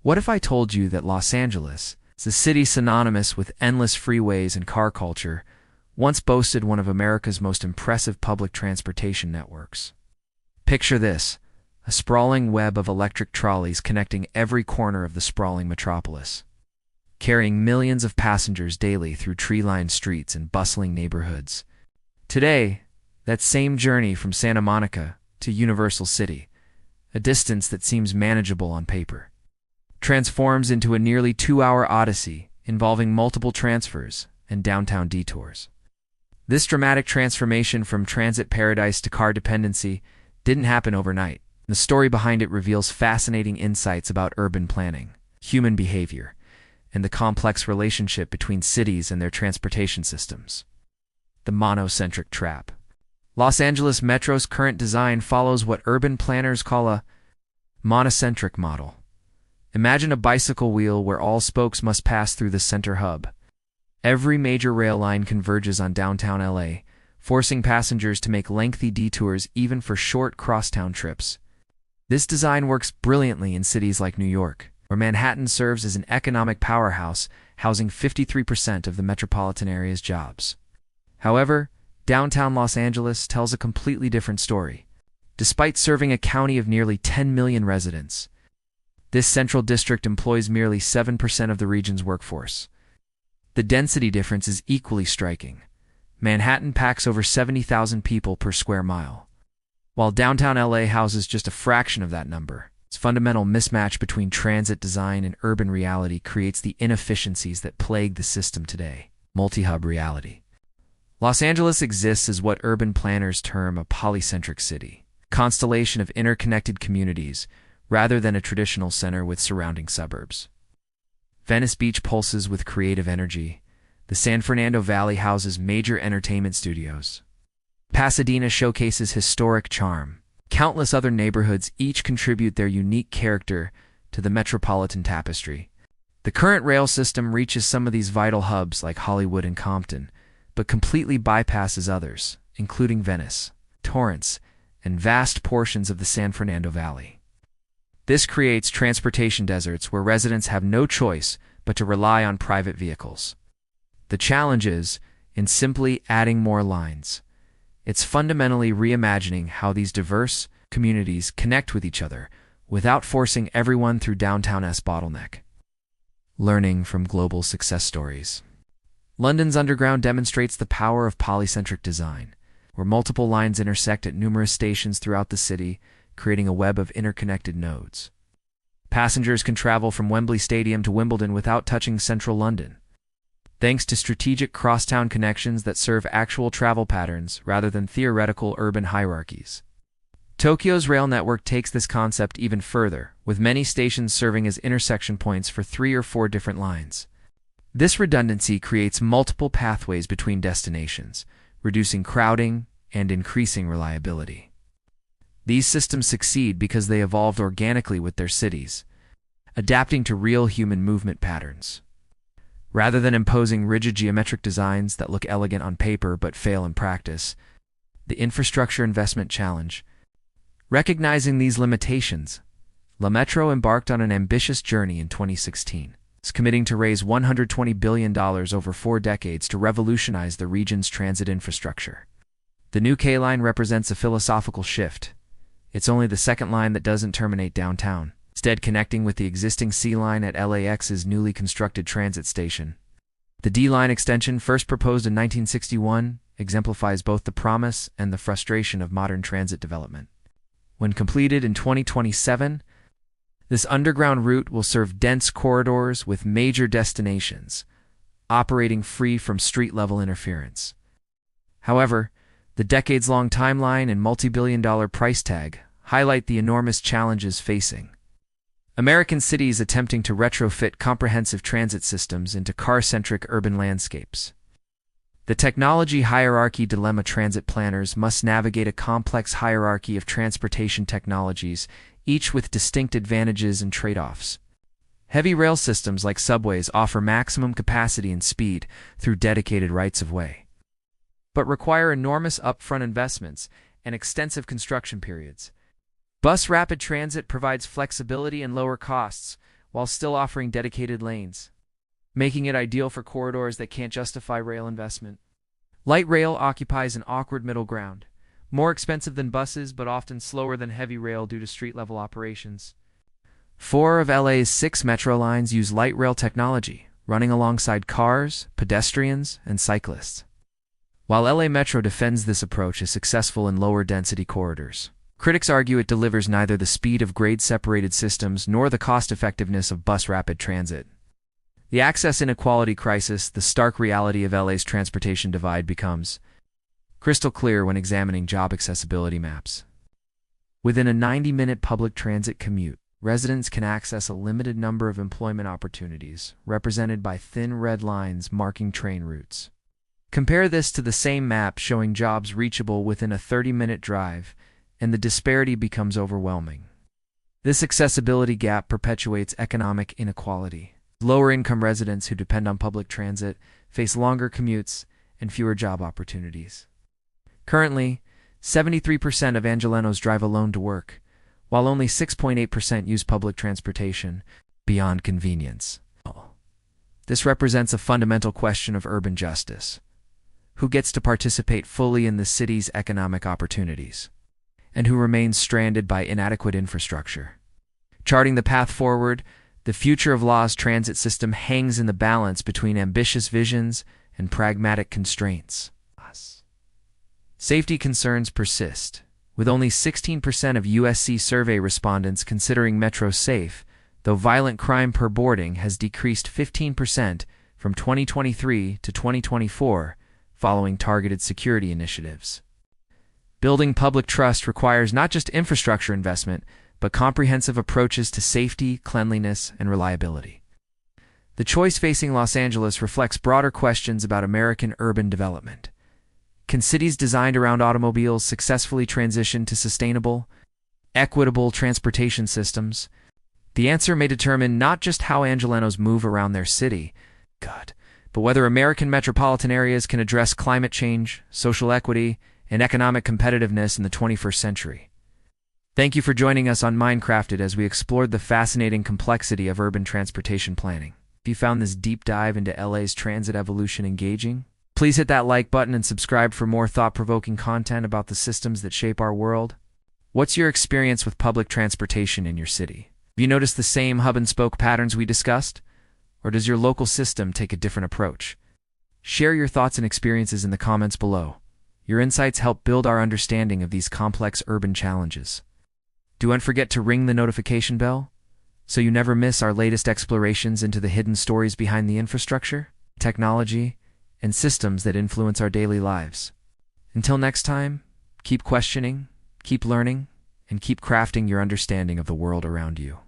What if I told you that Los Angeles, the city synonymous with endless freeways and car culture, once boasted one of America's most impressive public transportation networks? Picture this, a sprawling web of electric trolleys connecting every corner of the sprawling metropolis, carrying millions of passengers daily through tree-lined streets and bustling neighborhoods. Today, that same journey from Santa Monica to Universal City, a distance that seems manageable on paper, transforms into a nearly 2-hour odyssey involving multiple transfers and downtown detours. This dramatic transformation from transit paradise to car dependency didn't happen overnight. The story behind it reveals fascinating insights about urban planning, human behavior, and the complex relationship between cities and their transportation systems. The monocentric trap. Los Angeles Metro's current design follows what urban planners call a monocentric model. Imagine a bicycle wheel where all spokes must pass through the center hub. Every major rail line converges on downtown LA, forcing passengers to make lengthy detours even for short crosstown trips. This design works brilliantly in cities like New York, where Manhattan serves as an economic powerhouse, housing 53% of the metropolitan area's jobs. However, downtown Los Angeles tells a completely different story. Despite serving a county of nearly 10 million residents, this central district employs merely 7% of the region's workforce. The density difference is equally striking. Manhattan packs over 70,000 people per square mile, while downtown LA houses just a fraction of that number. Its fundamental mismatch between transit design and urban reality creates the inefficiencies that plague the system today. Multi-hub reality. Los Angeles exists as what urban planners term a polycentric city, a constellation of interconnected communities, rather than a traditional center with surrounding suburbs. Venice Beach pulses with creative energy. The San Fernando Valley houses major entertainment studios. Pasadena showcases historic charm. Countless other neighborhoods each contribute their unique character to the metropolitan tapestry. The current rail system reaches some of these vital hubs like Hollywood and Compton, but completely bypasses others, including Venice, Torrance, and vast portions of the San Fernando Valley. This creates transportation deserts where residents have no choice but to rely on private vehicles. The challenge is in simply adding more lines. It's fundamentally reimagining how these diverse communities connect with each other without forcing everyone through downtown's bottleneck. Learning from global success stories. London's Underground demonstrates the power of polycentric design, where multiple lines intersect at numerous stations throughout the city, creating a web of interconnected nodes. Passengers can travel from Wembley Stadium to Wimbledon without touching central London, thanks to strategic crosstown connections that serve actual travel patterns rather than theoretical urban hierarchies. Tokyo's rail network takes this concept even further, with many stations serving as intersection points for 3 or 4 different lines. This redundancy creates multiple pathways between destinations, reducing crowding and increasing reliability. These systems succeed because they evolved organically with their cities, adapting to real human movement patterns. Rather than imposing rigid geometric designs that look elegant on paper but fail in practice, the infrastructure investment challenge. Recognizing these limitations, La Metro embarked on an ambitious journey in 2016, committing to raise $120 billion over 4 decades to revolutionize the region's transit infrastructure. The new K-Line represents a philosophical shift. It's only the second line that doesn't terminate downtown, instead connecting with the existing C-Line at LAX's newly constructed transit station. The D-Line extension, first proposed in 1961, exemplifies both the promise and the frustration of modern transit development. When completed in 2027, this underground route will serve dense corridors with major destinations, operating free from street-level interference. However, the decades-long timeline and multi-billion-dollar price tag highlight the enormous challenges facing American cities attempting to retrofit comprehensive transit systems into car-centric urban landscapes. The technology hierarchy dilemma. Transit planners must navigate a complex hierarchy of transportation technologies, each with distinct advantages and trade-offs. Heavy rail systems like subways offer maximum capacity and speed through dedicated rights-of-way, but require enormous upfront investments and extensive construction periods. Bus rapid transit provides flexibility and lower costs, while still offering dedicated lanes, making it ideal for corridors that can't justify rail investment. Light rail occupies an awkward middle ground, more expensive than buses but often slower than heavy rail due to street-level operations. 4 of LA's 6 metro lines use light rail technology, running alongside cars, pedestrians, and cyclists. While LA Metro defends this approach as successful in lower-density corridors, critics argue it delivers neither the speed of grade-separated systems nor the cost-effectiveness of bus rapid transit. The access inequality crisis, the stark reality of LA's transportation divide, becomes crystal clear when examining job accessibility maps. Within a 90-minute public transit commute, residents can access a limited number of employment opportunities, represented by thin red lines marking train routes. Compare this to the same map showing jobs reachable within a 30-minute drive, and the disparity becomes overwhelming. This accessibility gap perpetuates economic inequality. Lower-income residents who depend on public transit face longer commutes and fewer job opportunities. Currently, 73% of Angelenos drive alone to work, while only 6.8% use public transportation beyond convenience. This represents a fundamental question of urban justice. Who gets to participate fully in the city's economic opportunities, and who remains stranded by inadequate infrastructure? Charting the path forward, the future of LA's transit system hangs in the balance between ambitious visions and pragmatic constraints. Safety concerns persist, with only 16% of USC survey respondents considering Metro safe, though violent crime per boarding has decreased 15% from 2023 to 2024 following targeted security initiatives. Building public trust requires not just infrastructure investment, but comprehensive approaches to safety, cleanliness, and reliability. The choice facing Los Angeles reflects broader questions about American urban development. Can cities designed around automobiles successfully transition to sustainable, equitable transportation systems? The answer may determine not just how Angelenos move around their city, but whether American metropolitan areas can address climate change, social equity, and economic competitiveness in the 21st century. Thank you for joining us on Mindcrafted as we explored the fascinating complexity of urban transportation planning. If you found this deep dive into LA's transit evolution engaging, please hit that like button and subscribe for more thought-provoking content about the systems that shape our world. What's your experience with public transportation in your city? Have you noticed the same hub-and-spoke patterns we discussed? Or does your local system take a different approach? Share your thoughts and experiences in the comments below. Your insights help build our understanding of these complex urban challenges. Don't forget to ring the notification bell so you never miss our latest explorations into the hidden stories behind the infrastructure, technology, and systems that influence our daily lives. Until next time, keep questioning, keep learning, and keep crafting your understanding of the world around you.